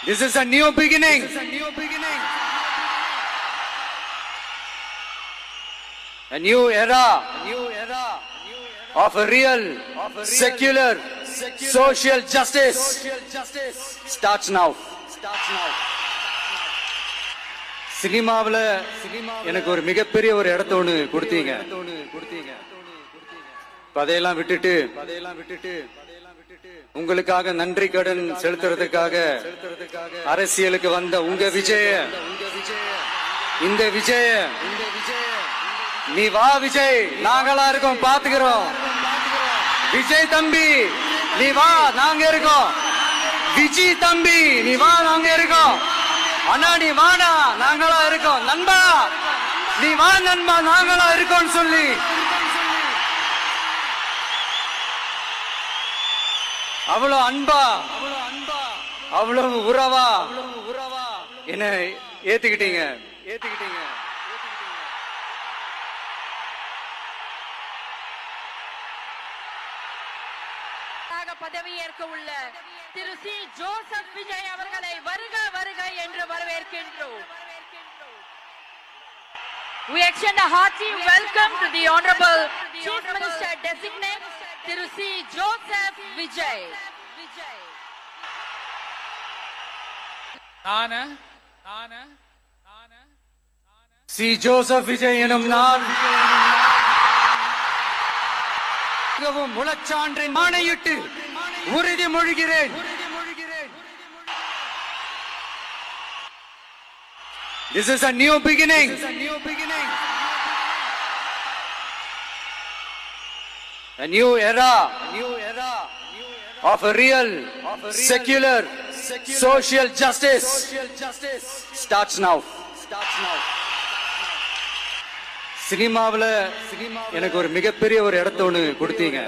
This is a new beginning. A new era of a real, secular, social justice starts now. சினிமாவுல எனக்கு ஒரு மிகப்பெரிய ஒரு இடத்த ஒண்ணு கொடுத்தீங்க. அதையெல்லாம் விட்டுட்டு உங்களுக்காக நன்றி கடன் செலுத்துறதுக்காக அரசியலுக்கு வந்த உங்க விஜய, இந்த விஜய, நீ வா விஜய், நாங்களா இருக்கோம், பாத்துக்கிறோம். விஜய் தம்பி நீ வா, நாங்க இருக்கோம். விஜய் தம்பி நீ வா, நாங்க இருக்கோம். அண்ணா நீ வாடா, நாங்களா இருக்கோம். நண்பா நீ வா நண்பா, நாங்களா இருக்கோம் சொல்லி அவ்வளவு அன்பா, அவ்வளவு உறவா என்ன ஏத்துக்கிட்டீங்க. பதவியேற்க உள்ள திரு சி ஜோசப் விஜய் அவர்களை வருக வருக என்று வரவேற்கின்றோம். We extend a hearty welcome to the Honorable Chief Minister Designate திரு C Joseph Vijay. C Joseph Vijay எனும் நான் முழச்சான்றின் ஆணையிட்டு உறுதிமொழிகிறேன். This is a new beginning. A new era of a real, secular, social justice starts now. சினிமாவுல எனக்கு ஒரு மிகப்பெரிய ஒரு இடத்த ஒண்ணு கொடுத்தீங்க.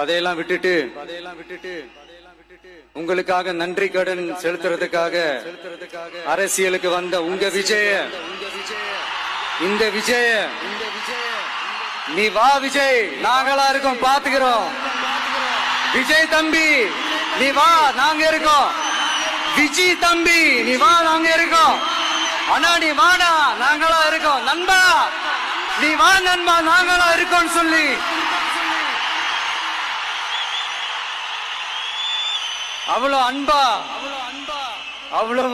அதையெல்லாம் விட்டுட்டு உங்களுக்காக நன்றி கடன் செலுத்துறதுக்காக அரசியலுக்கு வந்த உங்க விஜய, இந்த விஜய, நீ வா விஜய், நாங்களா இருக்கோம், பாத்துக்கிறோம். விஜய் தம்பி நீ வா, நாங்க இருக்கோம். விஜய் தம்பி நீ வா, நாங்க இருக்கோம். அண்ணா நீ வாடா, நாங்களா இருக்கோம். நண்பா நீ வா நண்பா, நாங்களா இருக்கோம் சொல்லி அவ்வளவு அன்பா, அவ்வளவு